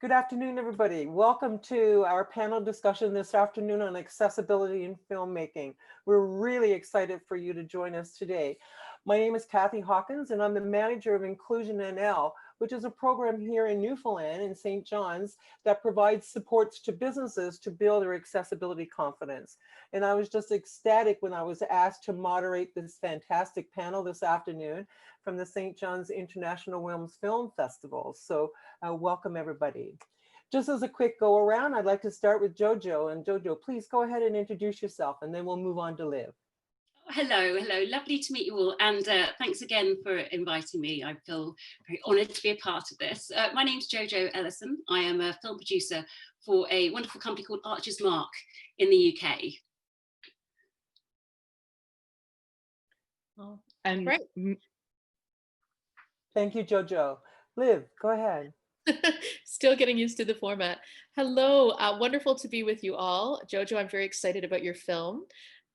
Good afternoon, everybody. Welcome to our panel discussion this afternoon on accessibility in filmmaking. We're really excited for you to join us today. My name is Kathy Hawkins, and I'm the manager of InclusionNL, which is a program here in Newfoundland in St. John's that provides supports to businesses to build their accessibility confidence. And I was just ecstatic when I was asked to moderate this fantastic panel this afternoon from the St. John's International Film Festival. So welcome, everybody. Just as a quick go around, I'd like to start with Jojo. And Jojo, please go ahead and introduce yourself, and then we'll move on to Liv. Hello, lovely to meet you all, and thanks again for inviting me. I feel very honoured to be a part of this. My name's Jo-Jo Ellison. I am a film producer for a wonderful company called Archer's Mark in the UK. Oh, and great. Thank you, Jojo. Liv, go ahead. Still getting used to the format. Hello, wonderful to be with you all. Jojo, I'm very excited about your film.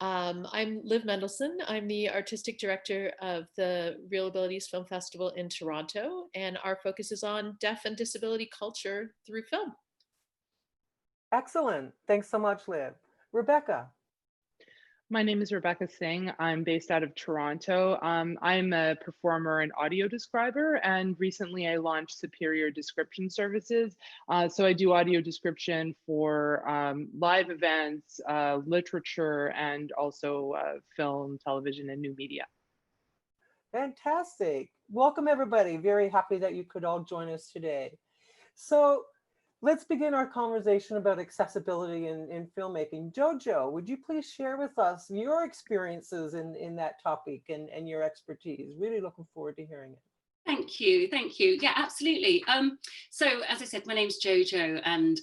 I'm Liv Mendelsohn. I'm the artistic director of the ReelAbilities Film Festival in Toronto, and our focus is on deaf and disability culture through film. Excellent. Thanks so much, Liv. Rebecca. My name is Rebecca Singh. I'm based out of Toronto. I'm a performer and audio describer, and recently I launched Superior Description Services. So I do audio description for live events, literature, and also film, television, and new media. Fantastic. Welcome, everybody. Very happy that you could all join us today. So let's begin our conversation about accessibility in filmmaking. Jojo, would you please share with us your experiences in that topic and your expertise? Really looking forward to hearing it. Thank you. Yeah, absolutely. So as I said, my name's Jojo, and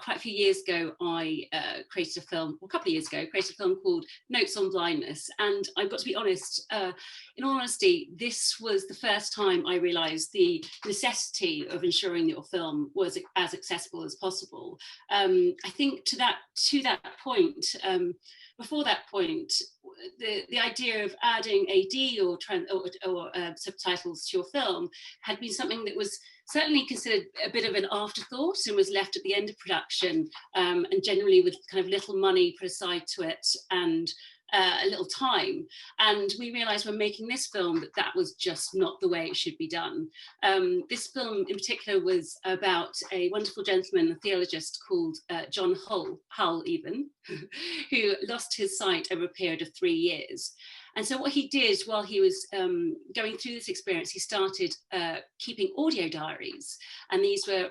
quite a few years ago, I created a film, well, a couple of years ago, created a film called Notes on Blindness. And I've got to be honest, in all honesty, this was the first time I realized the necessity of ensuring that your film was as accessible as possible. I think to that point, before that point, the idea of adding AD or subtitles to your film had been something that was certainly considered a bit of an afterthought and was left at the end of production, and generally with kind of little money put aside to it and a little time. And we realized when making this film that was just not the way it should be done. This film in particular was about a wonderful gentleman, a theologist called John Hull even, who lost his sight over a period of 3 years. And so what he did while he was going through this experience, he started keeping audio diaries. And these were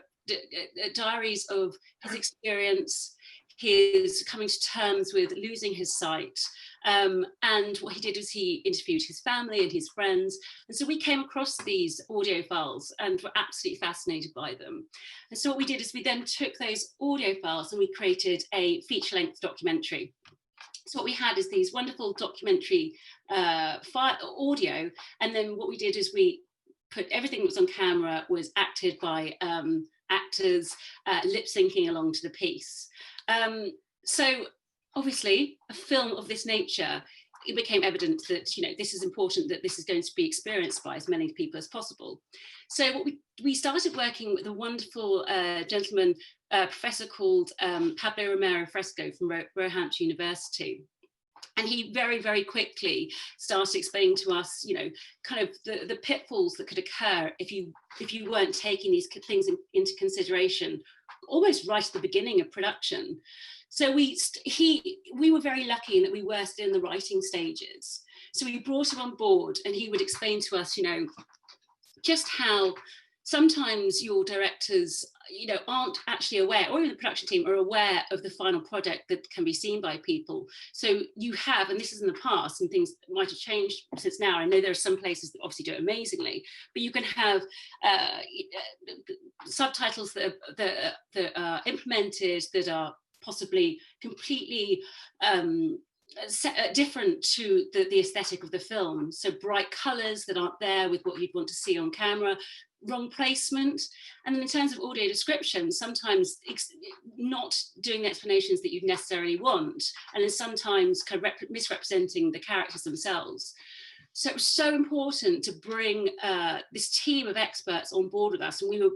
diaries of his experience, his coming to terms with losing his sight. And what he did was he interviewed his family and his friends. And so we came across these audio files and were absolutely fascinated by them. And so what we did is we then took those audio files and we created a feature-length documentary. So what we had is these wonderful documentary audio. And then what we did is we put everything that was on camera was acted by actors lip syncing along to the piece. So obviously a film of this nature, it became evident that, this is important, that this is going to be experienced by as many people as possible. So what we started working with a wonderful gentleman, professor called Pablo Romero Fresco from Roehampton University. And he very, very quickly started explaining to us, kind of the pitfalls that could occur if you weren't taking these things into consideration almost right at the beginning of production. So we were very lucky in that we were still in the writing stages. So we brought him on board and he would explain to us, just how sometimes your directors, aren't actually aware, or even the production team are aware of the final product that can be seen by people. So you have, and this is in the past, and things might have changed since now. I know there are some places that obviously do it amazingly, but you can have subtitles that are implemented that are possibly completely different to the aesthetic of the film. So bright colours that aren't there with what you'd want to see on camera, wrong placement. And then in terms of audio description, sometimes not doing the explanations that you'd necessarily want, and then sometimes kind of misrepresenting the characters themselves. So it was so important to bring this team of experts on board with us, and we were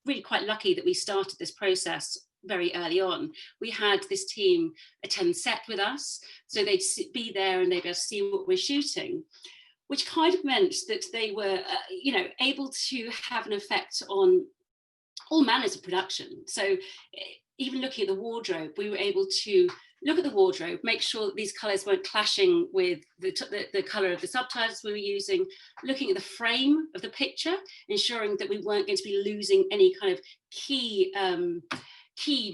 really quite lucky that we started this process very early on. We had this team attend set with us, so they'd be there and they'd be able to see what we're shooting, which kind of meant that they were, you know, able to have an effect on all manners of production. So even looking at the wardrobe, we were able to look at the wardrobe, make sure that these colours weren't clashing with the colour of the subtitles we were using, looking at the frame of the picture, ensuring that we weren't going to be losing any kind of key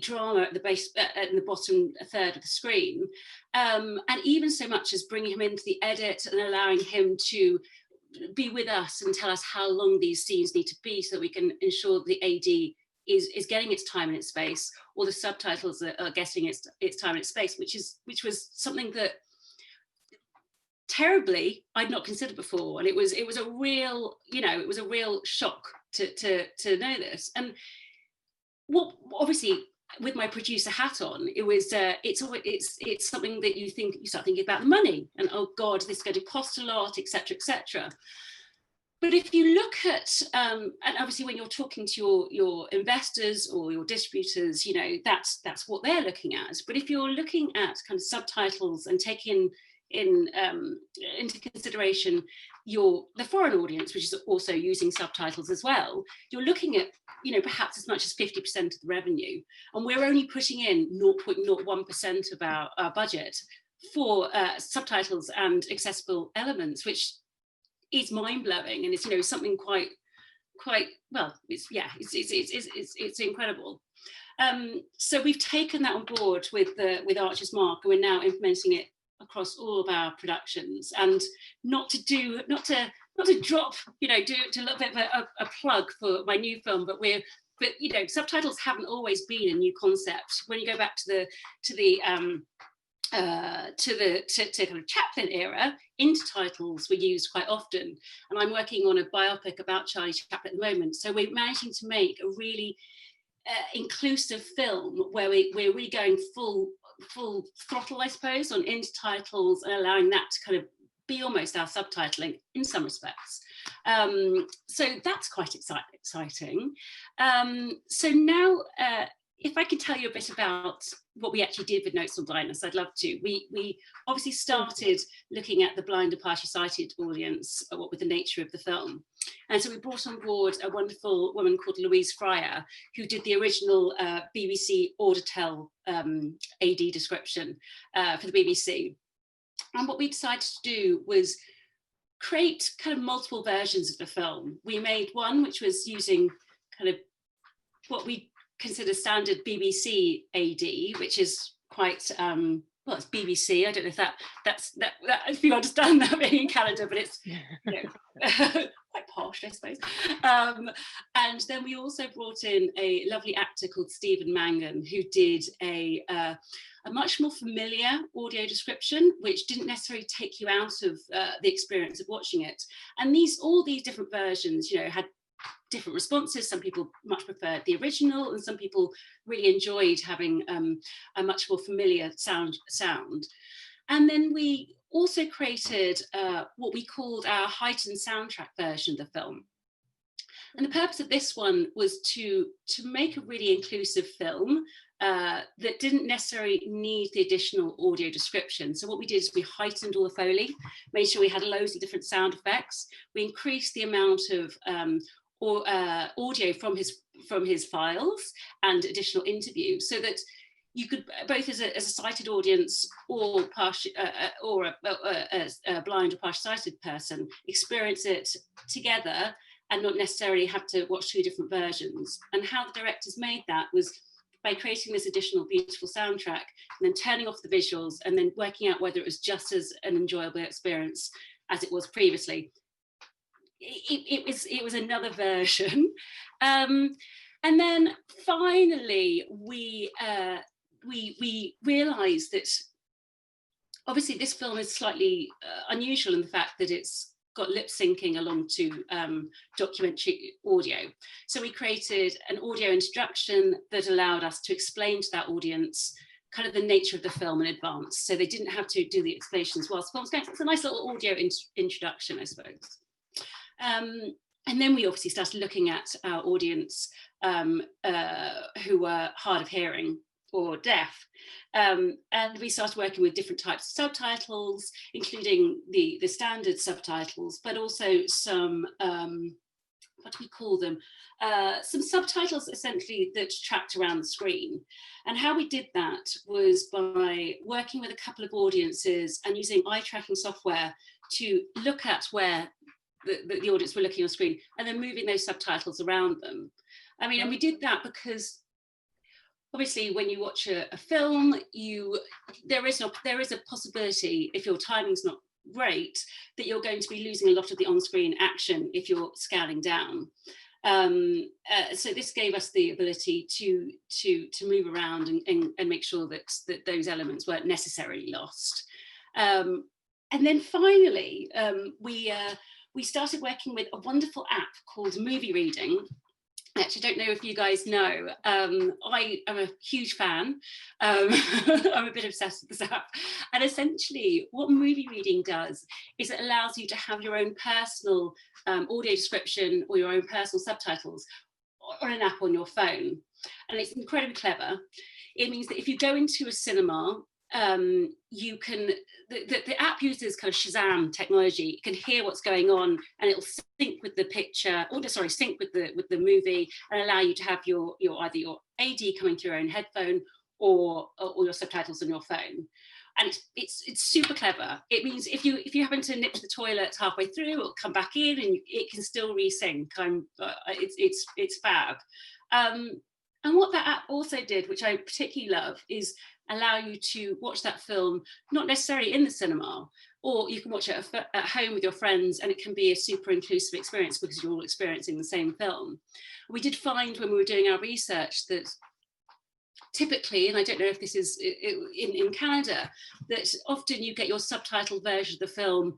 drama at the base, at the bottom third of the screen. And even so much as bringing him into the edit and allowing him to be with us and tell us how long these scenes need to be so that we can ensure the AD is getting its time and its space, or the subtitles are getting its time and its space, which was something that terribly I'd not considered before. And it was a real, you know, it was a real shock to know this. And what, obviously, with my producer hat on, it was it's something that you start thinking about the money, and oh God, this is going to cost a lot, etc., etc. But if you look at, and obviously when you're talking to your investors or your distributors, you know, that's what they're looking at. But if you're looking at kind of subtitles and taking into consideration the foreign audience, which is also using subtitles as well, you're looking at, you know, perhaps as much as 50% of the revenue, and we're only putting in 0.01% of our budget for subtitles and accessible elements, which is mind-blowing, and it's, you know, something quite well, it's incredible. So we've taken that on board with Archer's Mark, and we're now implementing it across all of our productions. And not to drop, you know, do a little bit of a plug for my new film, but you know, subtitles haven't always been a new concept. When you go back to the kind of Chaplin era, intertitles were used quite often. And I'm working on a biopic about Charlie Chaplin at the moment. So we're managing to make a really inclusive film where we're really going full throttle, I suppose, on intertitles, and allowing that to kind of be almost our subtitling in some respects. So that's quite exciting. So now, if I could tell you a bit about what we actually did with Notes on Blindness, I'd love to. We obviously started looking at the blind and partially sighted audience, what with the nature of the film. And so we brought on board a wonderful woman called Louise Fryer, who did the original BBC Auditel AD description for the BBC. And what we decided to do was create kind of multiple versions of the film. We made one which was using kind of what we consider standard BBC AD, which is quite well, it's BBC. I don't know if that if you understand that being in Canada, but it's, you know, quite posh, I suppose. And then we also brought in a lovely actor called Stephen Mangan, who did a much more familiar audio description, which didn't necessarily take you out of the experience of watching it. And all these different versions, you know, had different responses. Some people much preferred the original, and some people really enjoyed having a much more familiar sound. And then we also created what we called our heightened soundtrack version of the film. And the purpose of this one was to make a really inclusive film that didn't necessarily need the additional audio description. So what we did is we heightened all the Foley, made sure we had loads of different sound effects. We increased the amount of audio from his files and additional interviews, so that you could, both as a sighted audience or a blind or partially sighted person, experience it together and not necessarily have to watch two different versions. And how the directors made that was by creating this additional beautiful soundtrack and then turning off the visuals and then working out whether it was just as an enjoyable experience as it was previously. It was another version. And then finally, we realized that obviously this film is slightly unusual in the fact that it's got lip syncing along to documentary audio. So we created an audio introduction that allowed us to explain to that audience kind of the nature of the film in advance. So they didn't have to do the explanations whilst the film was going. So it's a nice little audio introduction, I suppose. And then we obviously started looking at our audience who were hard of hearing or deaf. And we started working with different types of subtitles, including the standard subtitles, but also some, what do we call them? Some subtitles essentially that tracked around the screen. And how we did that was by working with a couple of audiences and using eye tracking software to look at where the audience were looking on screen and then moving those subtitles around them. I mean, and we did that because obviously when you watch a film, there is a possibility, if your timing's not great, that you're going to be losing a lot of the on-screen action if you're scaling down. So this gave us the ability to move around and make sure that those elements weren't necessarily lost. And then finally, we started working with a wonderful app called Movie Reading. Actually, I don't know if you guys know, I am a huge fan. I'm a bit obsessed with this app. And essentially what Movie Reading does is it allows you to have your own personal audio description or your own personal subtitles on an app on your phone. And it's incredibly clever. It means that if you go into a cinema, you can, the app uses kind of Shazam technology. It can hear what's going on and it'll sync with the picture, or sorry, sync with the movie, and allow you to have your either your AD coming through your own headphone or your subtitles on your phone. And it's super clever. It means if you happen to nip to the toilet halfway through, it'll come back in and it can still resync. It's fab. And what that app also did, which I particularly love, is allow you to watch that film, not necessarily in the cinema, or you can watch it at home with your friends, and it can be a super inclusive experience because you're all experiencing the same film. We did find when we were doing our research that typically, and I don't know if this is in Canada, that often you get your subtitled version of the film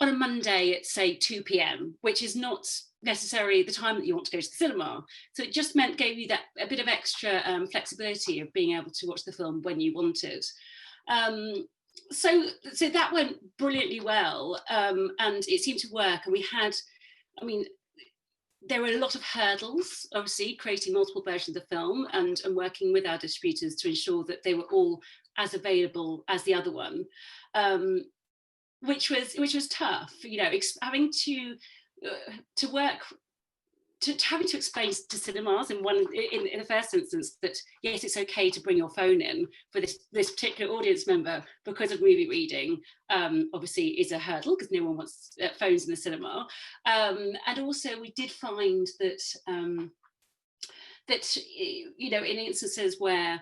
on a Monday at say 2 p.m, which is not necessarily the time that you want to go to the cinema. So it just gave you that a bit of extra flexibility of being able to watch the film when you wanted. So that went brilliantly well, and it seemed to work. And we had, I mean, there were a lot of hurdles, obviously, creating multiple versions of the film and working with our distributors to ensure that they were all as available as the other one, which was tough. You know, having to work, having to explain to cinemas in the first instance that yes, it's okay to bring your phone in for this particular audience member because of Movie Reading, obviously is a hurdle because no one wants phones in the cinema. And also we did find that that you know, in instances where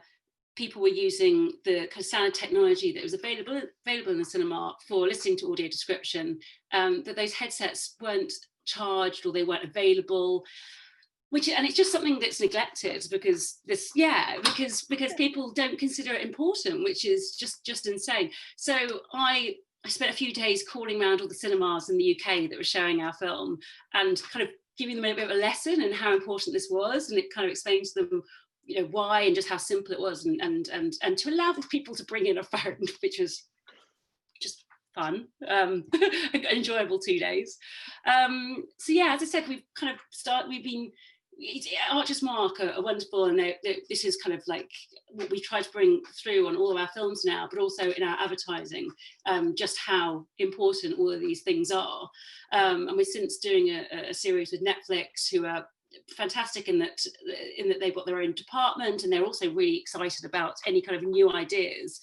people were using the kind of standard technology that was available in the cinema for listening to audio description, that those headsets weren't charged or they weren't available, and it's just something that's neglected because because people don't consider it important, which is just insane. So I spent a few days calling around all the cinemas in the UK that were showing our film and kind of giving them a bit of a lesson and how important this was, and it kind of explained to them, you know, why and just how simple it was, and to allow people to bring in a phone, which was just fun, enjoyable 2 days. So yeah, as I said, Archer's Mark are wonderful, and this is kind of like what we try to bring through on all of our films now, but also in our advertising, just how important all of these things are. And we're since doing a series with Netflix, who are fantastic in that they've got their own department, and they're also really excited about any kind of new ideas.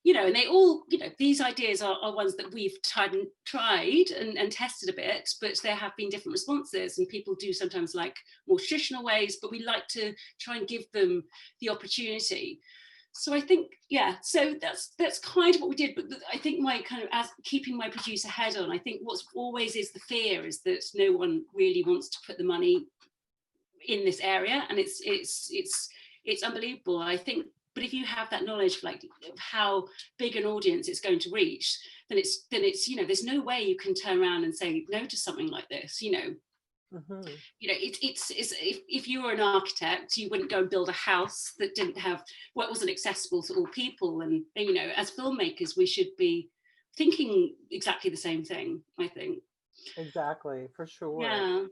You know, and they all, you know, these ideas are ones that we've tried and tested a bit, but there have been different responses, and people do sometimes like more traditional ways, but we like to try and give them the opportunity. So I think, yeah, so that's kind of what we did. But I think my kind of, as keeping my producer head on, I think what's always is the fear is that no one really wants to put the money in this area, and it's unbelievable, I think. But if you have that knowledge of like how big an audience it's going to reach, then it's you know, there's no way you can turn around and say no to something like this. You know, you know, it's if you were an architect, you wouldn't go and build a house that didn't have wasn't accessible to all people. And you know, as filmmakers, we should be thinking exactly the same thing, I think. Exactly, for sure. Yeah.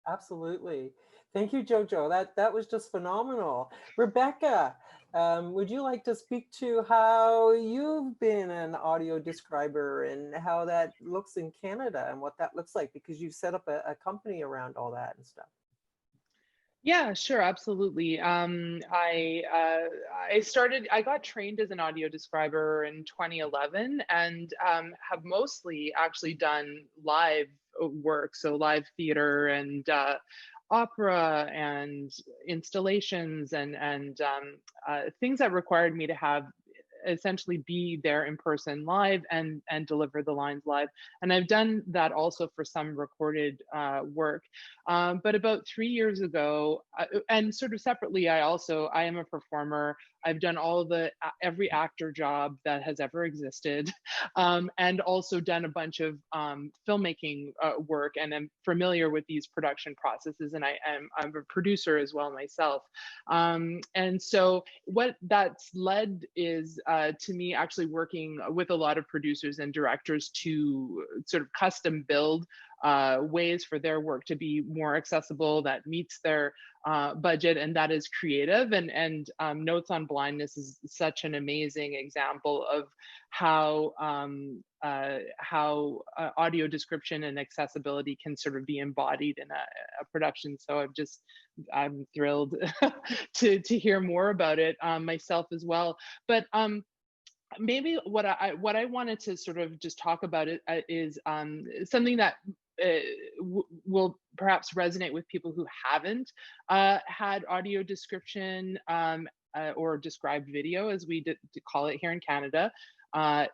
Absolutely. Thank you, Jojo. That was just phenomenal. Rebecca, would you like to speak to how you've been an audio describer and how that looks in Canada and what that looks like? Because you've set up a company around all that and stuff. Yeah, sure, absolutely. I got trained as an audio describer in 2011, and have mostly actually done live work, so live theater and opera and installations and things that required me to have essentially be there in person live and deliver the lines live. And I've done that also for some recorded work. But about 3 years ago, and sort of separately, I am a performer. I've done every actor job that has ever existed, and also done a bunch of filmmaking work, and I'm familiar with these production processes. And I'm a producer as well myself. And so what that's led is to me actually working with a lot of producers and directors to sort of custom build ways for their work to be more accessible, that meets their budget, and that is creative. And Notes on Blindness is such an amazing example of how audio description and accessibility can sort of be embodied in a production. So I'm thrilled to hear more about it myself as well. But maybe what I wanted to sort of just talk about is something that will perhaps resonate with people who haven't had audio description or described video, as we call it here in Canada.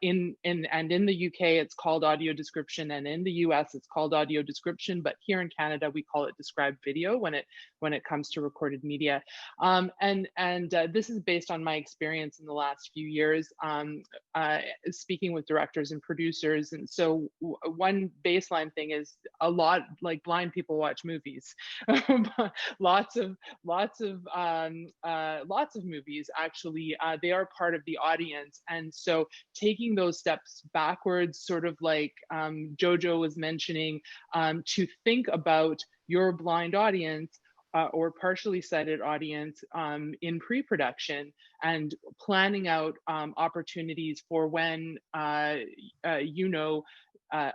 In the UK, it's called audio description, and in the US, it's called audio description. But here in Canada, we call it described video when it comes to recorded media. This is based on my experience in the last few years, speaking with directors and producers. And so one baseline thing is, a lot like blind people watch movies. lots of movies actually. They are part of the audience, and so taking those steps backwards, sort of like Jojo was mentioning, to think about your blind audience or partially sighted audience in pre-production, and planning out opportunities for when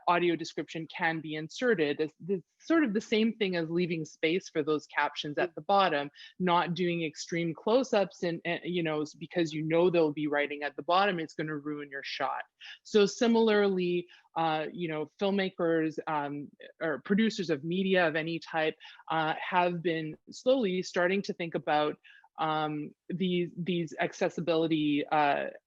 audio description can be inserted. It's sort of the same thing as leaving space for those captions at the bottom, not doing extreme close-ups, and because they'll be writing at the bottom, it's going to ruin your shot. So similarly, filmmakers or producers of media of any type have been slowly starting to think about these accessibility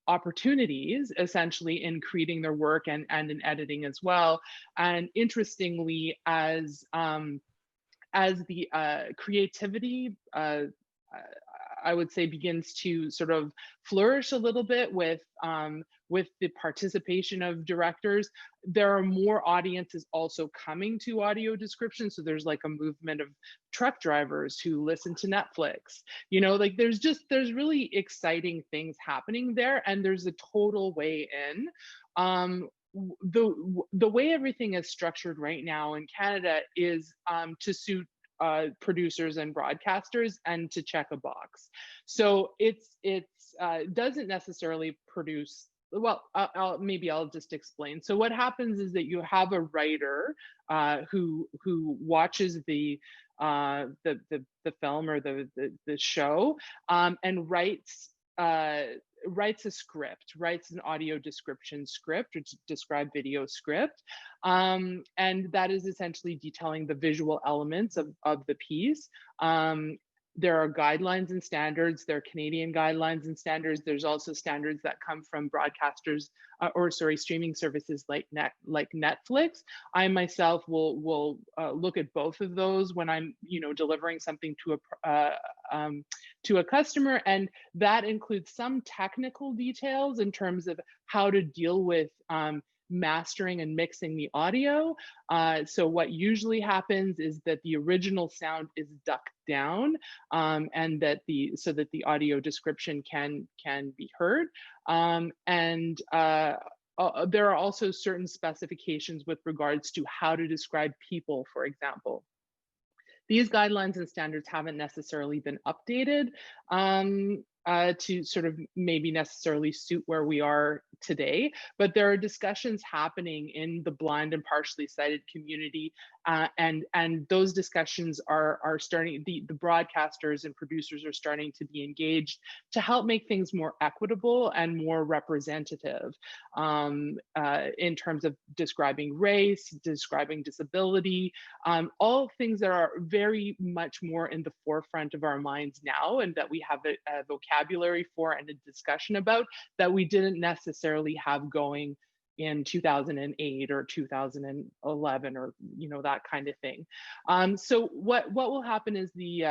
opportunities, essentially, in creating their work and in editing as well. And interestingly, as the creativity I would say begins to sort of flourish a little bit with the participation of directors, there are more audiences also coming to audio description. So there's like a movement of truck drivers who listen to Netflix. There's really exciting things happening there, and there's a total way in. The way everything is structured right now in Canada is to suit producers and broadcasters and to check a box. So it doesn't necessarily produce. Well, I'll just explain. So what happens is that you have a writer who watches the film or the show and writes a script, writes an audio description script or described video script. And that is essentially detailing the visual elements of the piece. There are guidelines and standards. There are Canadian guidelines and standards. There's also standards that come from broadcasters streaming services like Netflix. I myself will look at both of those when I'm delivering something to a customer, and that includes some technical details in terms of how to deal with mastering and mixing the audio. So what usually happens is that the original sound is ducked down, and so that the audio description can be heard. there are also certain specifications with regards to how to describe people, for example. These guidelines and standards haven't necessarily been updated to sort of maybe necessarily suit where we are today, but there are discussions happening in the blind and partially sighted community, and those discussions are starting. The broadcasters and producers are starting to be engaged to help make things more equitable and more representative in terms of describing race, describing disability, all things that are very much more in the forefront of our minds now, and that we have a vocabulary for and a discussion about that we didn't necessarily have going in 2008 or 2011, or that kind of thing. So what will happen is the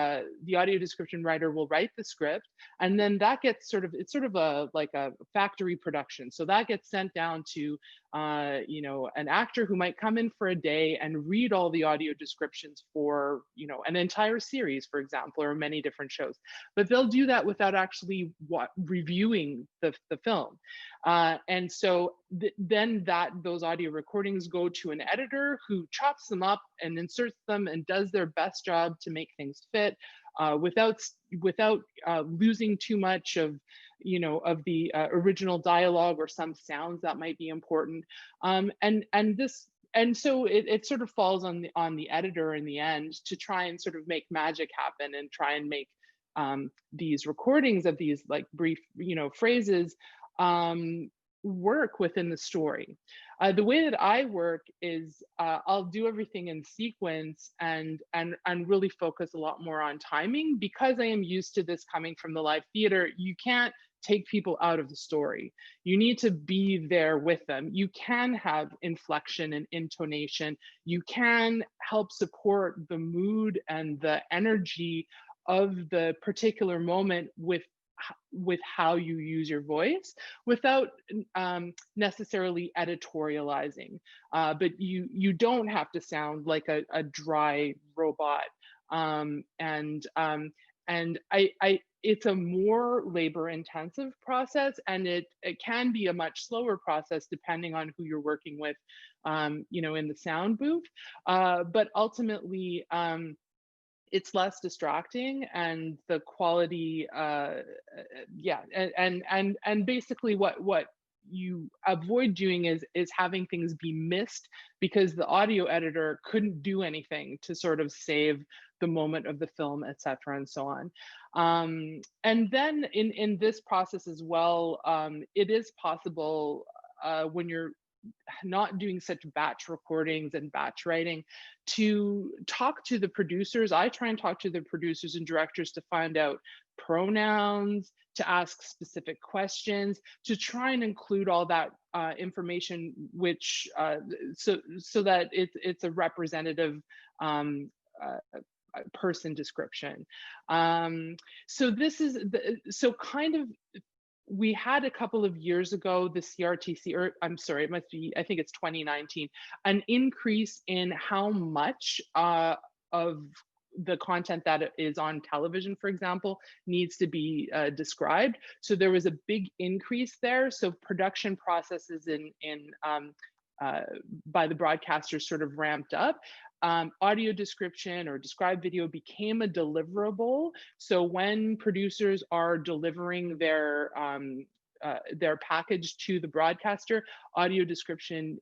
audio description writer will write the script, and then that gets it's sort of like a factory production. So that gets sent down to an actor who might come in for a day and read all the audio descriptions for an entire series, for example, or many different shows. But they'll do that without actually reviewing the film. And so then those audio recordings go to an editor who chops them up and inserts them and does their best job to make things fit without losing too much of the original dialogue or some sounds that might be important. And so it sort of falls on the editor in the end to try and sort of make magic happen and try and make these recordings of these like brief phrases work within the story. The way that I work is I'll do everything in sequence and really focus a lot more on timing, because I am used to this coming from the live theater. You can't take people out of the story. You need to be there with them. You can have inflection and intonation. You can help support the mood and the energy of the particular moment with how you use your voice without necessarily editorializing. But you don't have to sound like a dry robot. It's a more labor intensive process, and it can be a much slower process depending on who you're working with, in the sound booth. But ultimately, it's less distracting, and the quality, and basically what you avoid doing is having things be missed because the audio editor couldn't do anything to sort of save the moment of the film, etc., and so on. And then in this process as well, it is possible when you're not doing such batch recordings and batch writing, to talk to the producers. I try and talk to the producers and directors to find out pronouns, to ask specific questions, to try and include all that information, which so that it's a representative person description. So this is kind of. We had a couple of years ago, the CRTC, or I'm sorry, it must be, I think it's 2019, an increase in how much of the content that is on television, for example, needs to be described. So there was a big increase there. So production processes by the broadcasters sort of ramped up. Audio description or described video became a deliverable. So when producers are delivering their package to the broadcaster, audio description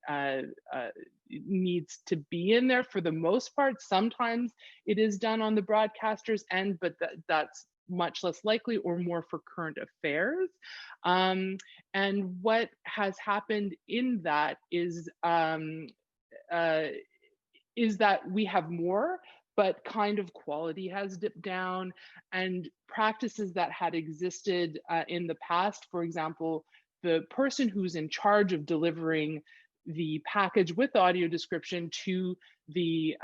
needs to be in there for the most part. Sometimes it is done on the broadcaster's end, but that's much less likely, or more for current affairs. And what has happened in that is that we have more, but kind of quality has dipped down, and practices that had existed in the past, for example, the person who's in charge of delivering the package with audio description to the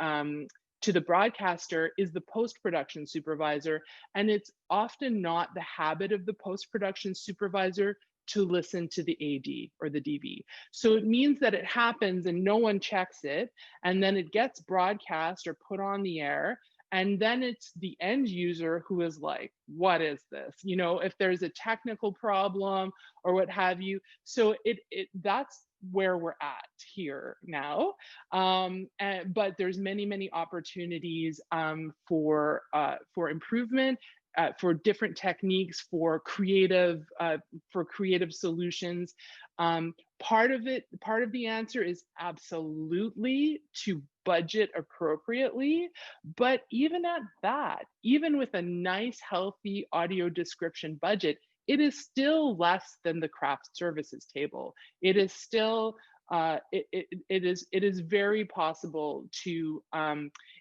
broadcaster is the post-production supervisor, and it's often not the habit of the post-production supervisor to listen to the AD or the DV. So it means that it happens and no one checks it, and then it gets broadcast or put on the air, and then it's the end user who is like, what is this? If there's a technical problem or what have you. So that's where we're at here now. But there's many opportunities for improvement, for different techniques, for creative solutions. Part of the answer is absolutely to budget appropriately, but even at that, even with a nice, healthy audio description budget, it is still less than the craft services table. It is still it is very possible to,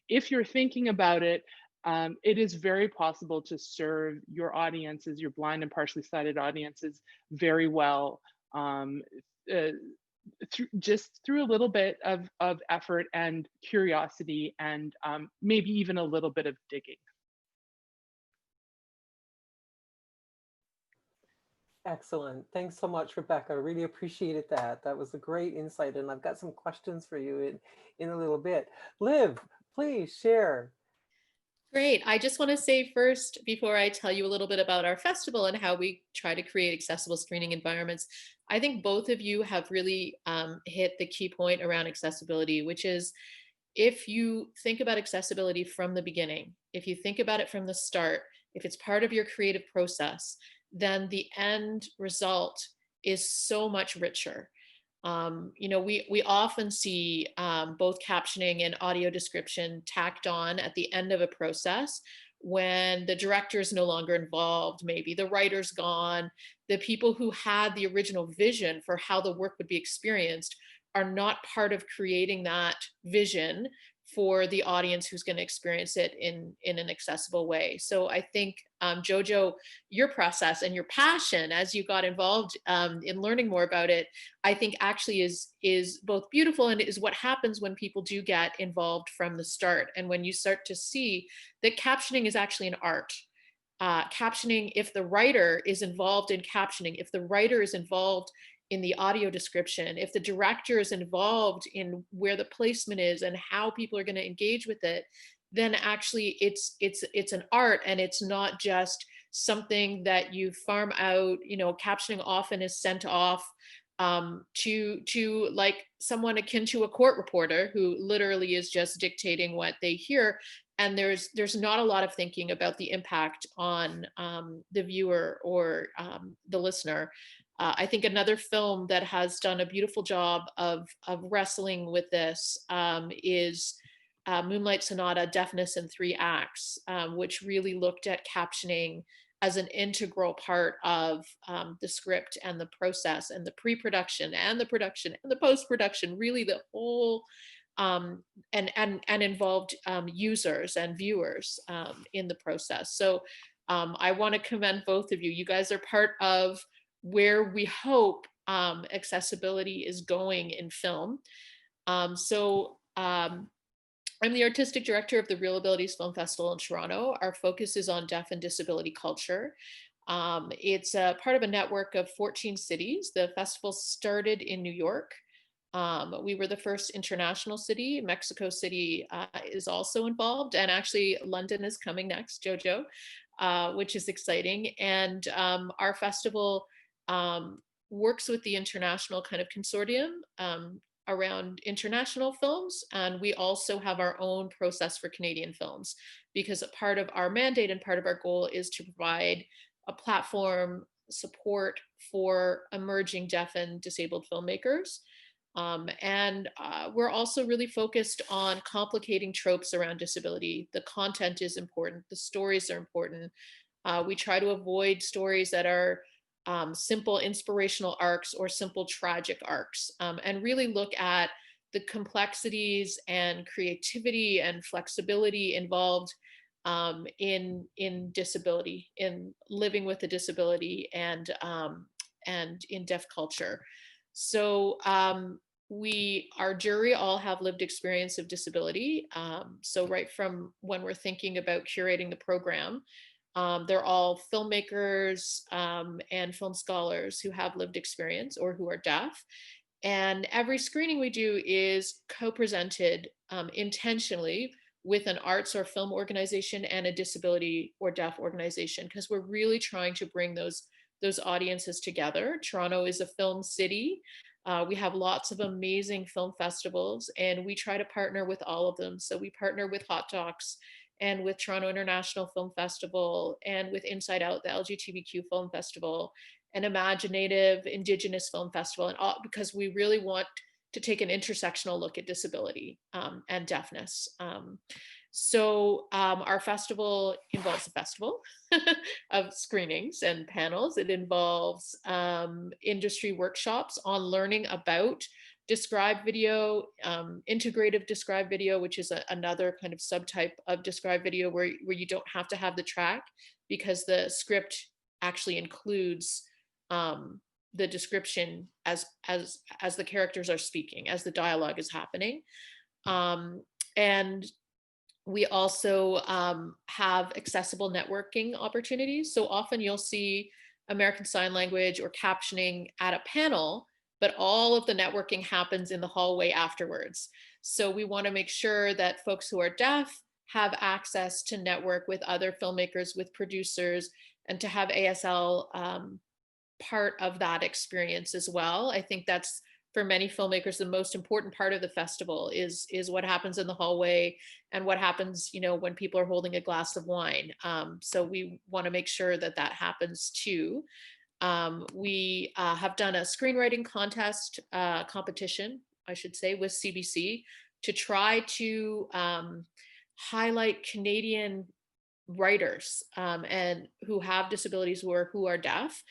if you're thinking about it, it is very possible to serve your audiences, your blind and partially sighted audiences, very well, through a little bit of effort and curiosity, and maybe even a little bit of digging. Excellent. Thanks so much, Rebecca. I really appreciated that. That was a great insight, and I've got some questions for you in a little bit. Liv, please share. Great. I just want to say first, before I tell you a little bit about our festival and how we try to create accessible screening environments, I think both of you have really hit the key point around accessibility, which is, if you think about accessibility from the beginning, if you think about it from the start, if it's part of your creative process, then the end result is so much richer. We often see both captioning and audio description tacked on at the end of a process when the director is no longer involved, maybe the writer's gone, the people who had the original vision for how the work would be experienced are not part of creating that vision for the audience who's going to experience it in an accessible way. So I think, Jojo, your process and your passion as you got involved in learning more about it, I think actually is both beautiful and is what happens when people do get involved from the start. And when you start to see that captioning is actually an art. Captioning, if the writer is involved in captioning, if the writer is involved in the audio description, if the director is involved in where the placement is and how people are going to engage with it, then actually it's an art, and it's not just something that you farm out. Captioning often is sent off to like someone akin to a court reporter who literally is just dictating what they hear. And there's not a lot of thinking about the impact on the viewer or the listener. I think another film that has done a beautiful job of wrestling with this is Moonlight Sonata, Deafness in Three Acts, which really looked at captioning as an integral part of the script and the process and the pre-production and the production and the post-production, really the whole, and involved users and viewers in the process. So I want to commend both of you. You guys are part of where we hope accessibility is going in film. I'm the artistic director of the ReelAbilities Film Festival in Toronto. Our focus is on deaf and disability culture. It's a part of a network of 14 cities. The festival started in New York. We were the first international city. Mexico City is also involved, and actually London is coming next, Jojo, which is exciting. And our festival works with the international kind of consortium around international films. And we also have our own process for Canadian films, because a part of our mandate and part of our goal is to provide a platform support for emerging deaf and disabled filmmakers. We're also really focused on complicating tropes around disability. The content is important. The stories are important. We try to avoid stories that are simple inspirational arcs or simple tragic arcs, and really look at the complexities and creativity and flexibility involved in disability, in living with a disability, and in deaf culture. So our jury all have lived experience of disability. So right from when we're thinking about curating the program, they're all filmmakers and film scholars who have lived experience or who are deaf. And every screening we do is co-presented intentionally with an arts or film organization and a disability or deaf organization, because we're really trying to bring those audiences together. Toronto is a film city. We have lots of amazing film festivals, and we try to partner with all of them. So we partner with Hot Docs and with Toronto International Film Festival and with Inside Out, the LGBTQ Film Festival, and Imaginative Indigenous Film Festival, and all, because we really want to take an intersectional look at disability and deafness. Our festival involves a festival of screenings and panels. It involves industry workshops on learning about described video, integrative described video, which is another kind of subtype of described video where you don't have to have the track, because the script actually includes the description as the characters are speaking, as the dialogue is happening. And we also have accessible networking opportunities. So often you'll see American Sign Language or captioning at a panel, but all of the networking happens in the hallway afterwards. So we want to make sure that folks who are deaf have access to network with other filmmakers, with producers, and to have ASL part of that experience as well. I think that's, for many filmmakers, the most important part of the festival is what happens in the hallway and what happens, when people are holding a glass of wine. So we want to make sure that that happens too. We have done a screenwriting contest competition, I should say, with CBC to try to highlight Canadian writers and who have disabilities or who are deaf.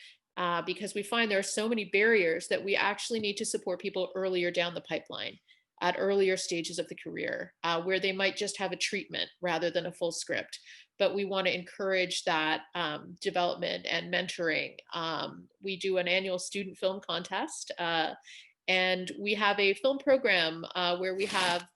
Because we find there are so many barriers that we actually need to support people earlier down the pipeline, at earlier stages of the career, where they might just have a treatment rather than a full script. But we want to encourage that development and mentoring. We do an annual student film contest, and we have a film program where we have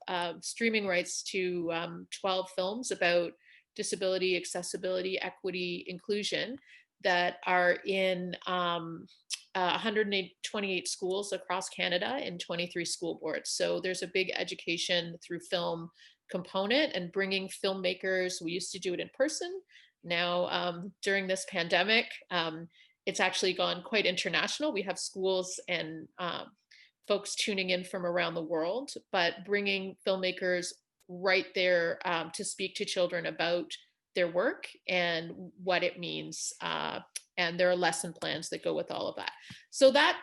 streaming rights to 12 films about disability, accessibility, equity, inclusion, that are in 128 schools across Canada and 23 school boards. So there's a big education through film component and bringing filmmakers. We used to do it in person. Now, during this pandemic, it's actually gone quite international. We have schools and folks tuning in from around the world, but bringing filmmakers right there to speak to children about their work and what it means, and there are lesson plans that go with all of that. So that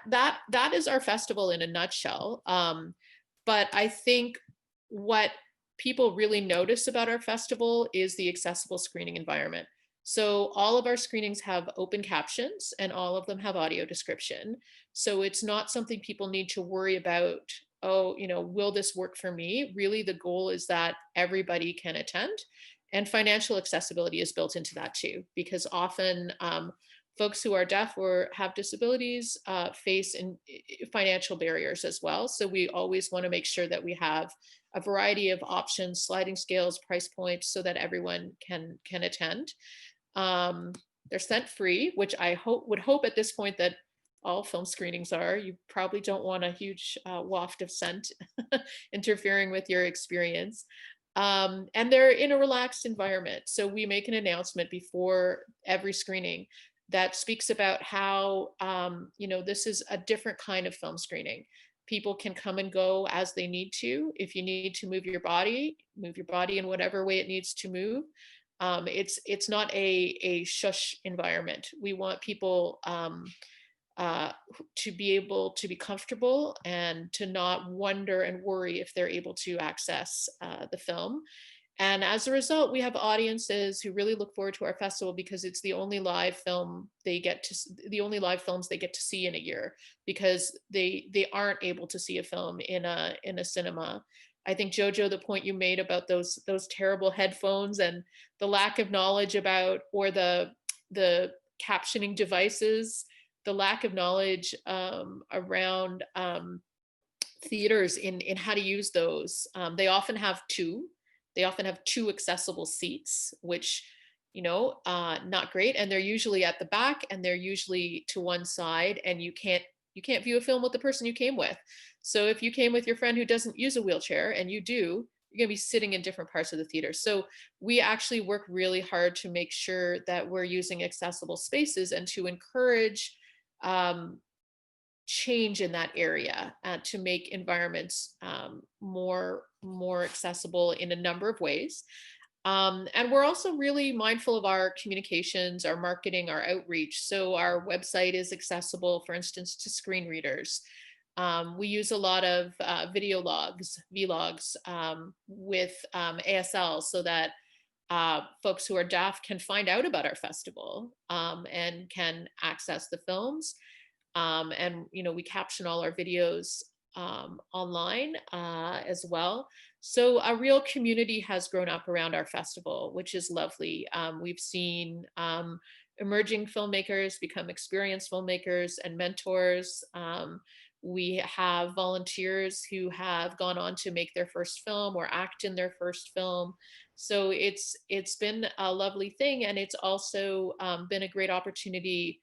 is our festival in a nutshell. But I think what people really notice about our festival is the accessible screening environment. So all of our screenings have open captions and all of them have audio description. So it's not something people need to worry about, oh, will this work for me? Really, the goal is that everybody can attend. And financial accessibility is built into that too, because often folks who are deaf or have disabilities face financial barriers as well. So we always want to make sure that we have a variety of options, sliding scales, price points, so that everyone can attend. They're scent free, which I would hope at this point that all film screenings are. You probably don't want a huge waft of scent interfering with your experience. And they're in a relaxed environment. So we make an announcement before every screening that speaks about how, this is a different kind of film screening. People can come and go as they need to. If you need to move your body in whatever way it needs to move. It's not a shush environment. We want people to be able to be comfortable and to not wonder and worry if they're able to access the film. And as a result, we have audiences who really look forward to our festival because it's the only live films they get to see in a year, because they aren't able to see a film in a cinema. I think, Jojo, the point you made about those terrible headphones and the lack of knowledge about, or the captioning devices, the lack of knowledge around theaters in how to use those. They often have two accessible seats, which, not great. And they're usually at the back and they're usually to one side, and you can't view a film with the person you came with. So if you came with your friend who doesn't use a wheelchair and you do, you're going to be sitting in different parts of the theater. So we actually work really hard to make sure that we're using accessible spaces and to encourage change in that area to make environments more accessible in a number of ways. And we're also really mindful of our communications, our marketing, our outreach. So our website is accessible, for instance, to screen readers. We use a lot of video logs, vlogs with ASL, so that folks who are deaf can find out about our festival and can access the films. And we caption all our videos online as well. So a real community has grown up around our festival, which is lovely. We've seen emerging filmmakers become experienced filmmakers and mentors. We have volunteers who have gone on to make their first film or act in their first film. So it's been a lovely thing, and it's also been a great opportunity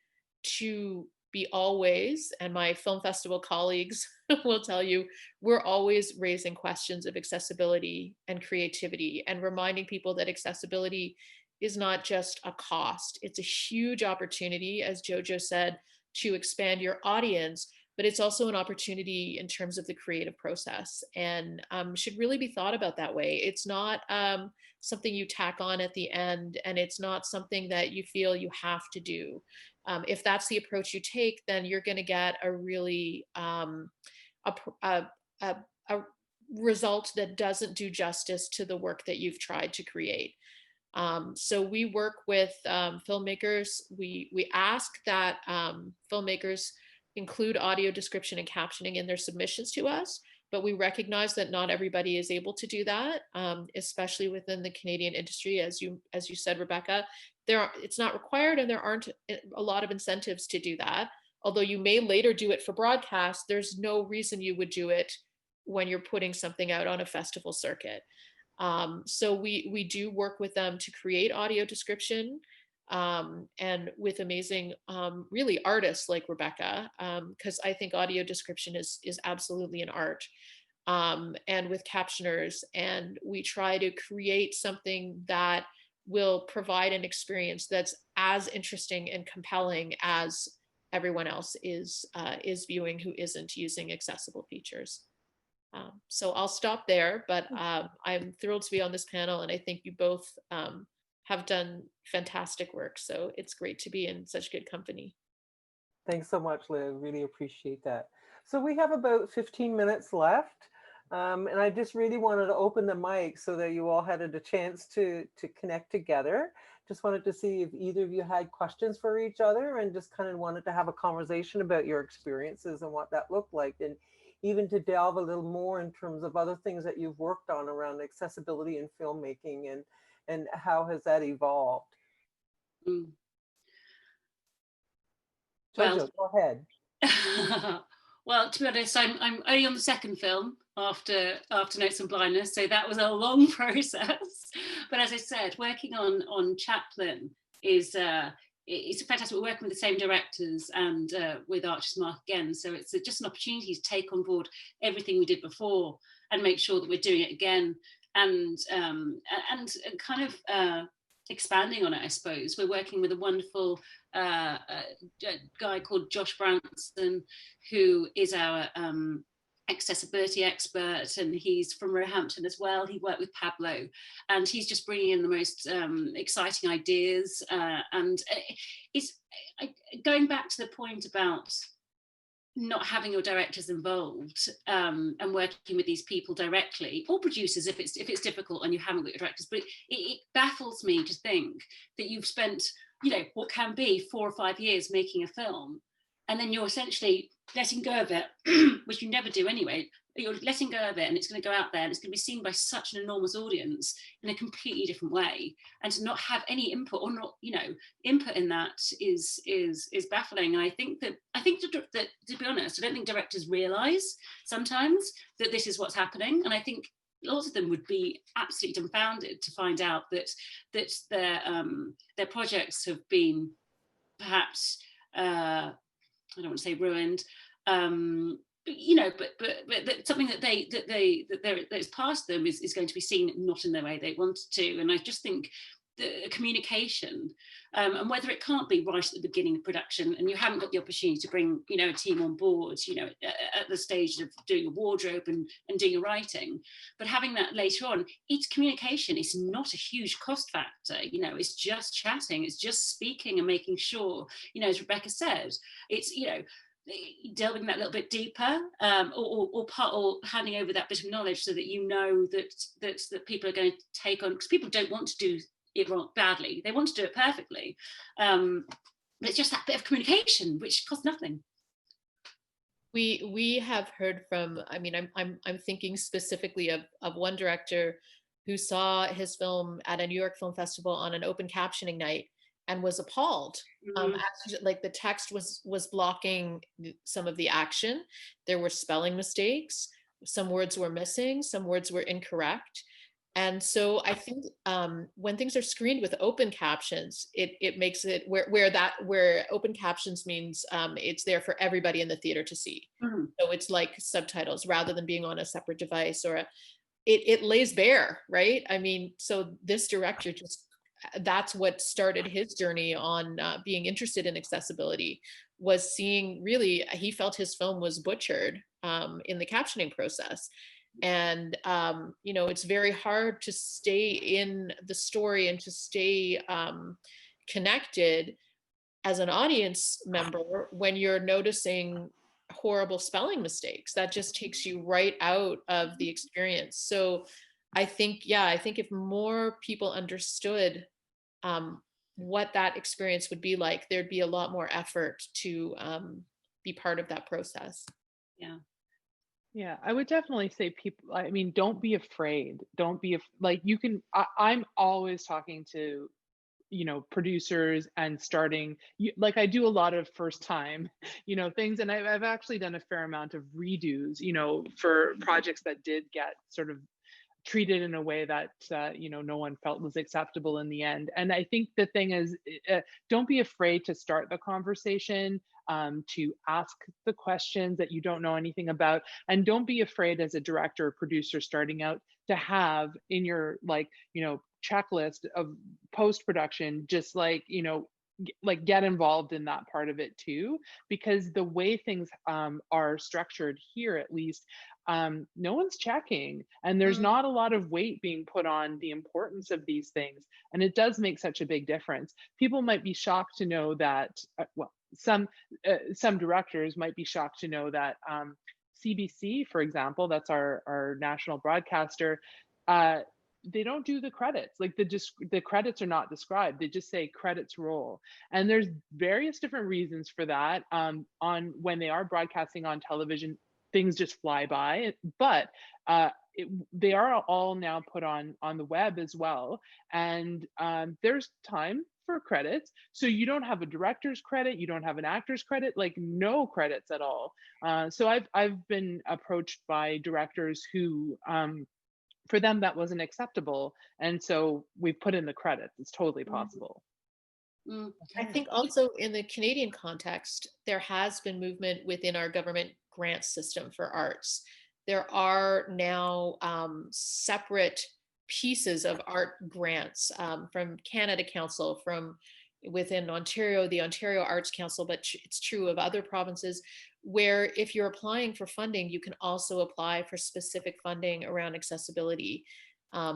to be always, and my film festival colleagues will tell you, we're always raising questions of accessibility and creativity and reminding people that accessibility is not just a cost. It's a huge opportunity, as Jojo said, to expand your audience, but it's also an opportunity in terms of the creative process, and should really be thought about that way. It's not something you tack on at the end, and it's not something that you feel you have to do. If that's the approach you take, then you're going to get a really a result that doesn't do justice to the work that you've tried to create. So we work with filmmakers. We ask that filmmakers include audio description and captioning in their submissions to us, but we recognize that not everybody is able to do that, especially within the Canadian industry. As you said, Rebecca, it's not required, and there aren't a lot of incentives to do that. Although you may later do it for broadcast, there's no reason you would do it when you're putting something out on a festival circuit. So we do work with them to create audio description, and with amazing, really artists like Rebecca, because I think audio description is absolutely an art, and with captioners, and we try to create something that will provide an experience that's as interesting and compelling as everyone else is viewing who isn't using accessible features. So I'll stop there, but I'm thrilled to be on this panel, and I think you both have done fantastic work. So it's great to be in such good company. Thanks so much, Liv. Really appreciate that. So we have about 15 minutes left. And I just really wanted to open the mic so that you all had a chance to connect together. Just wanted to see if either of you had questions for each other, and just kind of wanted to have a conversation about your experiences and what that looked like, and even to delve a little more in terms of other things that you've worked on around accessibility in filmmaking, and how has that evolved? Well, Jojo, go ahead. Well, to be honest, I'm only on the second film after Notes on Blindness, so that was a long process. But as I said, working on Chaplin is it's fantastic. We're working with the same directors and with Archie's Mark again, so it's just an opportunity to take on board everything we did before and make sure that we're doing it again, and kind of expanding on it, I suppose. We're working with a wonderful guy called Josh Branson, who is our accessibility expert, and he's from Roehampton as well. He worked with Pablo, and he's just bringing in the most exciting ideas, and it's going back to the point about not having your directors involved, and working with these people directly, or producers if it's difficult and you haven't got your directors. But it baffles me to think that you've spent, what can be 4 or 5 years making a film, and then you're essentially letting go of it, which you never do anyway. You're letting go of it, and it's going to go out there, and it's going to be seen by such an enormous audience in a completely different way, and to not have any input, or not, input in that is baffling. And I think that to be honest, I don't think directors realise sometimes that this is what's happening, and I think lots of them would be absolutely dumbfounded to find out that their projects have been perhaps I don't want to say ruined, but something that's past them is going to be seen not in the way they wanted to. And I just think the communication, and whether it can't be right at the beginning of production and you haven't got the opportunity to bring, you know, a team on board, you know, at the stage of doing a wardrobe and doing your writing, but having that later on, it's communication. It's not a huge cost factor, you know, it's just chatting, it's just speaking and making sure, you know, as Rebecca said, it's, you know, delving that little bit deeper, or handing over that bit of knowledge so that you know that people are going to take on, because people don't want to do it wrong badly, they want to do it perfectly, but it's just that bit of communication which costs nothing. We have heard from, I mean, I'm thinking specifically of one director who saw his film at a New York Film Festival on an open captioning night and was appalled. Actually, like the text was blocking some of the action. There were spelling mistakes. Some words were missing. Some words were incorrect. And so I think when things are screened with open captions, it makes it where open captions means it's there for everybody in the theater to see. So it's like subtitles rather than being on a separate device, or it lays bare, right? I mean, so this director just, that's what started his journey on being interested in accessibility, was seeing, really, he felt his film was butchered in the captioning process. And, you know, it's very hard to stay in the story and to stay connected as an audience member when you're noticing horrible spelling mistakes. That just takes you right out of the experience. So I think, yeah, I think if more people understood what that experience would be like, there'd be a lot more effort to be part of that process. Yeah. Yeah, I would definitely say people, I mean, don't be afraid. Don't be, like, you can, I'm always talking to, you know, producers and starting, like I do a lot of first time, you know, things. And I've actually done a fair amount of redos, you know, for projects that did get sort of treated in a way that, you know, no one felt was acceptable in the end. And I think the thing is, don't be afraid to start the conversation, to ask the questions that you don't know anything about. And don't be afraid as a director or producer starting out to have in your, like, you know, checklist of post-production, just like, you know, like get involved in that part of it too, because the way things are structured here, at least, no one's checking, and there's not a lot of weight being put on the importance of these things. And it does make such a big difference. People might be shocked to know that, well, some directors might be shocked to know that CBC, for example, that's our national broadcaster, they don't do the credits. Like the credits are not described. They just say credits roll. And there's various different reasons for that. On when they are broadcasting on television, things just fly by. But they are all now put on the web as well. And there's time for credits. So you don't have a director's credit, you don't have an actor's credit, like no credits at all. So I've been approached by directors who, for them, that wasn't acceptable. And so we've put in the credits. It's totally possible. I think also in the Canadian context, there has been movement within our government grant system for arts. There are now separate pieces of art grants from Canada Council, from within Ontario, the Ontario Arts Council, but it's true of other provinces, where if you're applying for funding, you can also apply for specific funding around accessibility.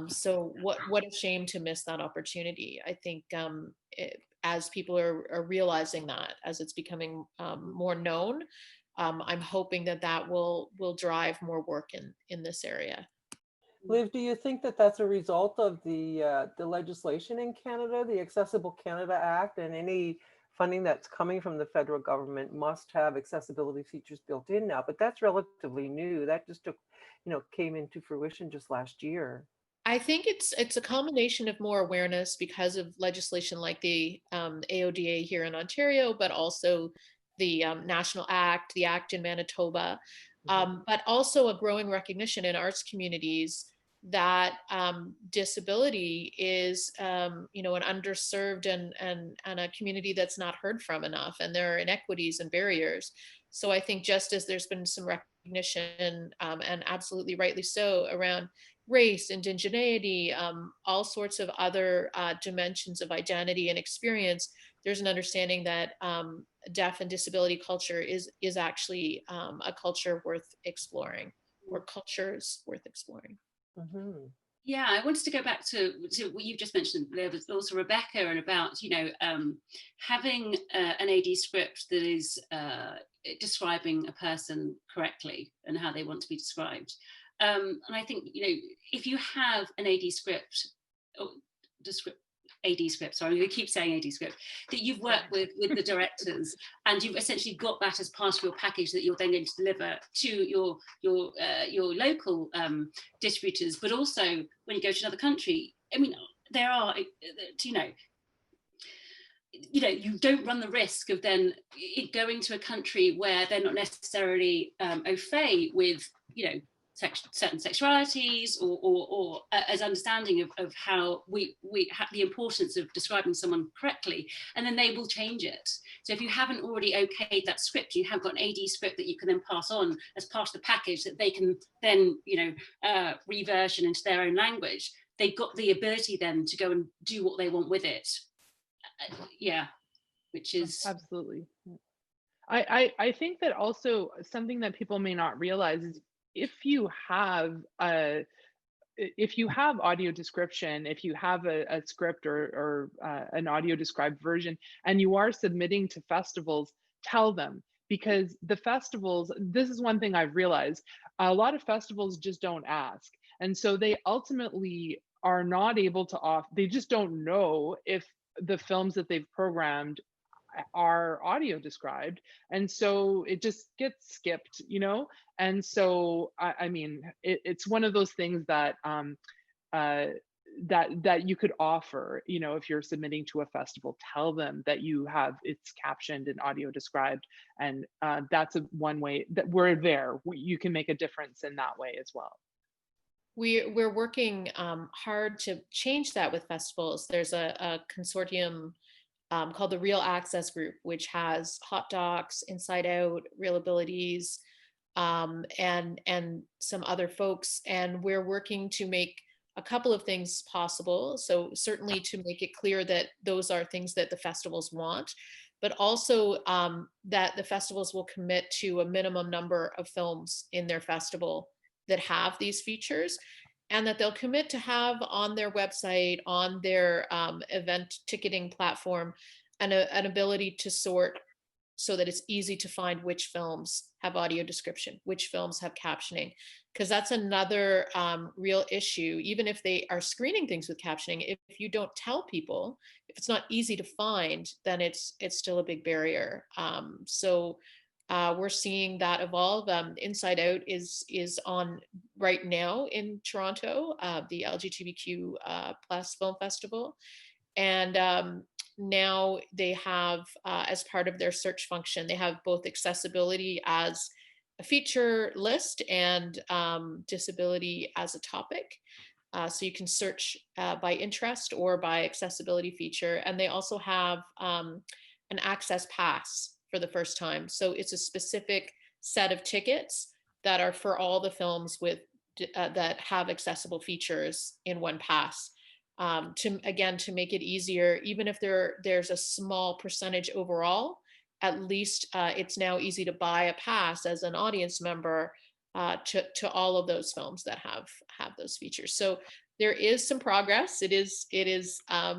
So what a shame to miss that opportunity. I think as people are realizing that, as it's becoming more known, I'm hoping that will drive more work in this area. Liv, do you think that that's a result of the legislation in Canada, the Accessible Canada Act, and any funding that's coming from the federal government must have accessibility features built in now? But that's relatively new. That just came into fruition just last year. I think it's a combination of more awareness because of legislation like the AODA here in Ontario, but also the National Act, the Act in Manitoba, but also a growing recognition in arts communities that disability is, an underserved and a community that's not heard from enough, and there are inequities and barriers. So I think just as there's been some recognition, and absolutely rightly so, around race, indigeneity, all sorts of other dimensions of identity and experience, there's an understanding that deaf and disability culture is actually a culture worth exploring, or cultures worth exploring. Mm-hmm. Yeah, I wanted to go back to what you just mentioned. There was also Rebecca, and about, you know, having an AD script that is describing a person correctly and how they want to be described. And I think, you know, if you have an AD script, or AD script, sorry, I'm going to keep saying AD script, that you've worked with the directors, and you've essentially got that as part of your package that you're then going to deliver to your local distributors, but also when you go to another country. I mean, there are, you know, you don't run the risk of then it going to a country where they're not necessarily au fait with, you know, certain sexualities, or as understanding of how we have the importance of describing someone correctly, and then they will change it. So if you haven't already okayed that script, you have got an AD script that you can then pass on as part of the package that they can then, you know, reversion into their own language. They've got the ability then to go and do what they want with it. Yeah, which is absolutely. I think that also something that people may not realize is, if you have audio description, if you have a script or an audio described version, and you are submitting to festivals, tell them, because the festivals, this is one thing I've realized, a lot of festivals just don't ask. And so they ultimately are not able to they just don't know if the films that they've programmed are audio described, and so it just gets skipped, you know. And so I mean, it's one of those things that that you could offer, you know, if you're submitting to a festival, tell them that it's captioned and audio described, and that's one way that we're there. You can make a difference in that way as well. We're working hard to change that with festivals. There's a consortium called the Real Access Group, which has Hot Docs, Inside Out, ReelAbilities, and some other folks. And we're working to make a couple of things possible. So certainly to make it clear that those are things that the festivals want, but also that the festivals will commit to a minimum number of films in their festival that have these features, and that they'll commit to have on their website, on their event ticketing platform, an ability to sort so that it's easy to find which films have audio description, which films have captioning, because that's another real issue. Even if they are screening things with captioning, if you don't tell people, if it's not easy to find, then it's still a big barrier. So we're seeing that evolve. Inside Out is on right now in Toronto, the LGBTQ plus film festival. And now they have, as part of their search function, they have both accessibility as a feature list and disability as a topic. So you can search by interest or by accessibility feature. And they also have an access pass for the first time. So it's a specific set of tickets that are for all the films with that have accessible features in one pass. To make it easier, even if there's a small percentage overall, at least it's now easy to buy a pass as an audience member to all of those films that have those features. So there is some progress. It is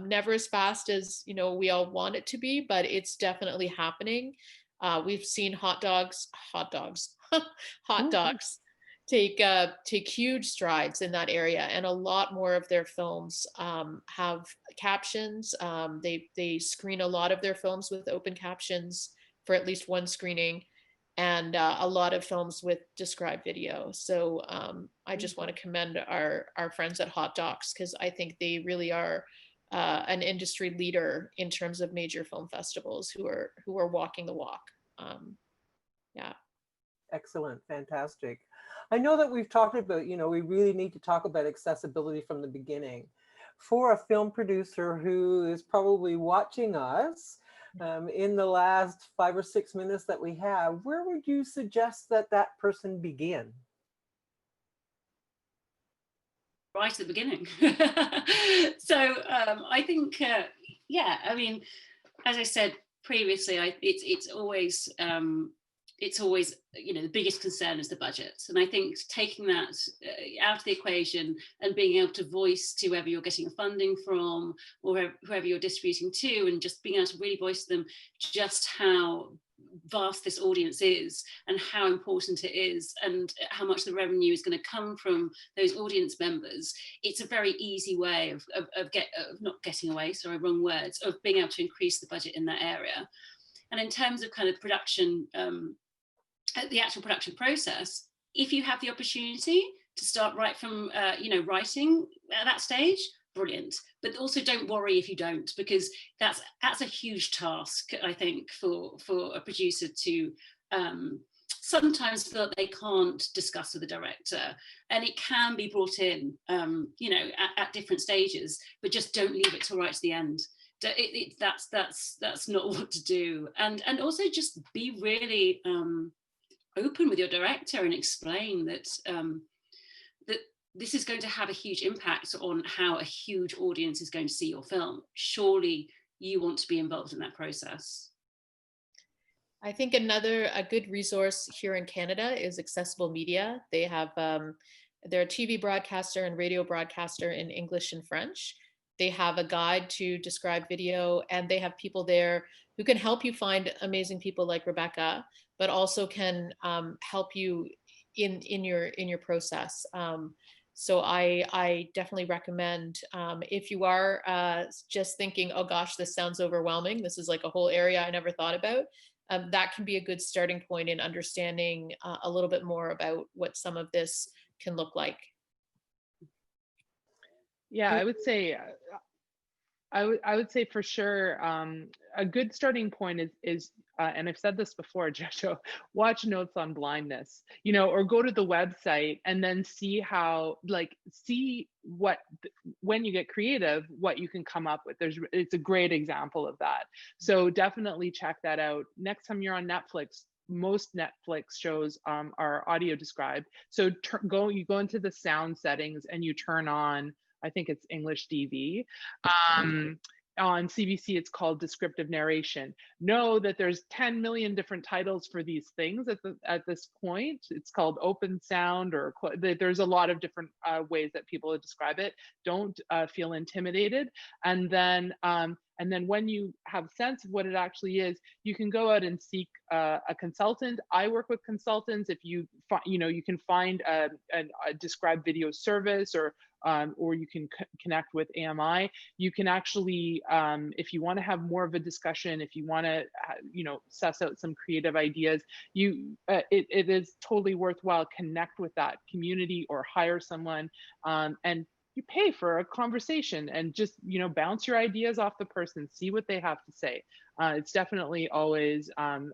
never as fast as, you know, we all want it to be, but it's definitely happening. We've seen Hot Docs take huge strides in that area, and a lot more of their films have captions. They screen a lot of their films with open captions for at least one screening, and a lot of films with described video. So I just want to commend our friends at Hot Docs, because I think they really are an industry leader in terms of major film festivals who are walking the walk. Yeah. Excellent, fantastic. I know that we've talked about, you know, we really need to talk about accessibility from the beginning. For a film producer who is probably watching us in the last 5 or 6 minutes that we have, where would you suggest that person begin? right at the beginning. So I think, yeah, I mean, as I said previously, it's always, you know, the biggest concern is the budget. And I think taking that out of the equation and being able to voice to whoever you're getting funding from or whoever you're distributing to, and just being able to really voice to them just how vast this audience is and how important it is and how much the revenue is going to come from those audience members. It's a very easy way of not getting away, sorry, wrong words, of being able to increase the budget in that area. And in terms of kind of production, the actual production process, if you have the opportunity to start right from you know, writing at that stage, brilliant. But also don't worry if you don't, because that's a huge task, I think, for a producer to sometimes feel that they can't discuss with the director, and it can be brought in you know, at different stages, but just don't leave it till right to the end. That's not what to do. And also just be really open with your director and explain that that this is going to have a huge impact on how a huge audience is going to see your film. Surely you want to be involved in that process. I think a good resource here in Canada is Accessible Media. They have, they're a TV broadcaster and radio broadcaster in English and French. They have a guide to describe video, and they have people there who can help you find amazing people like Rebecca, but also can help you in your process. So I definitely recommend, if you are just thinking, oh gosh, this sounds overwhelming, this is like a whole area I never thought about, that can be a good starting point in understanding a little bit more about what some of this can look like. Yeah, I would say I would say for sure a good starting point is and I've said this before, Jojo, watch Notes on Blindness, you know, or go to the website and then see how, like, see what, when you get creative, what you can come up with. It's a great example of that. So definitely check that out. Next time you're on Netflix, most Netflix shows are audio described. So you go into the sound settings and you turn on, I think it's English DV. On CBC, it's called descriptive narration. Know that there's 10 million different titles for these things at this point. It's called open sound, or there's a lot of different ways that people describe it. Don't feel intimidated. And then when you have sense of what it actually is, you can go out and seek a consultant. I work with consultants. If you you can find a described video service, or you can connect with AMI. You can actually, if you want to have more of a discussion, if you want to, suss out some creative ideas, it is totally worthwhile. Connect with that community or hire someone, and you pay for a conversation and just, bounce your ideas off the person, see what they have to say. It's definitely always an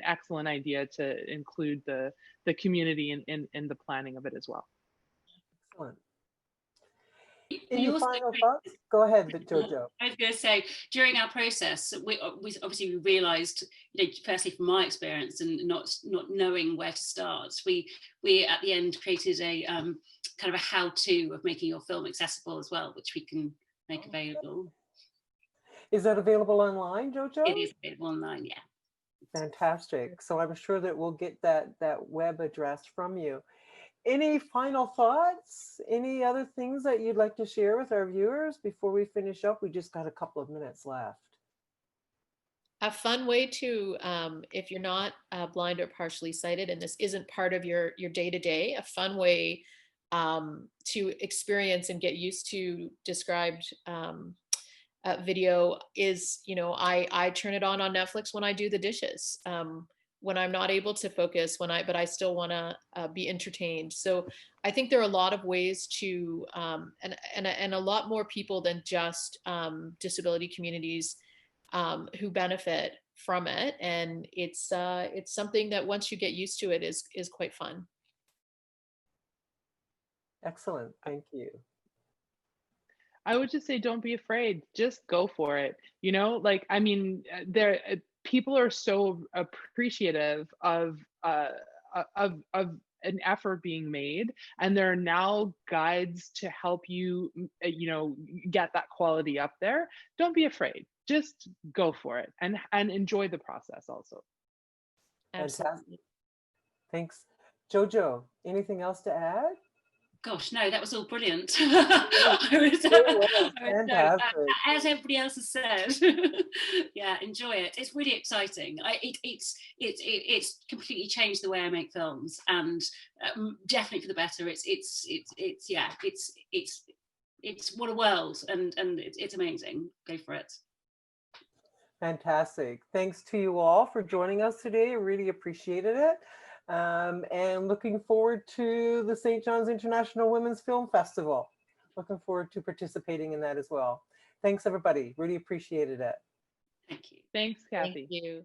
excellent idea to include the community in the planning of it as well. Excellent. Any final thoughts? Go ahead, Jojo. I was going to say, during our process, we obviously realised, firstly from my experience and not knowing where to start, we at the end created a kind of a how-to of making your film accessible as well, which we can make available. Is that available online, Jojo? It is available online, yeah. Fantastic. So I'm sure that we'll get that web address from you. Any final thoughts? Any other things that you'd like to share with our viewers before we finish up? We just got a couple of minutes left. A fun way to, if you're not blind or partially sighted, and this isn't part of your day-to-day, a fun way to experience and get used to described video is, I turn it on Netflix when I do the dishes. When I'm not able to focus, but I still want to be entertained. So I think there are a lot of ways to, and a lot more people than just disability communities who benefit from it. And it's something that once you get used to it is quite fun. Excellent, thank you. I would just say, don't be afraid, just go for it. People are so appreciative of an effort being made, and there are now guides to help you, get that quality up there. Don't be afraid. Just go for it and enjoy the process also. Absolutely. Thanks. Jojo, anything else to add? Gosh, no, that was all brilliant. Fantastic. As everybody else has said, yeah, enjoy it. It's really exciting. It's completely changed the way I make films, and definitely for the better. It's what a world, and it's amazing. Go for it. Fantastic. Thanks to you all for joining us today. I really appreciated it. And looking forward to the St. John's International Women's Film Festival. Looking forward to participating in that as well. Thanks, everybody. Really appreciated it. Thank you. Thanks, Kathy. Thank you.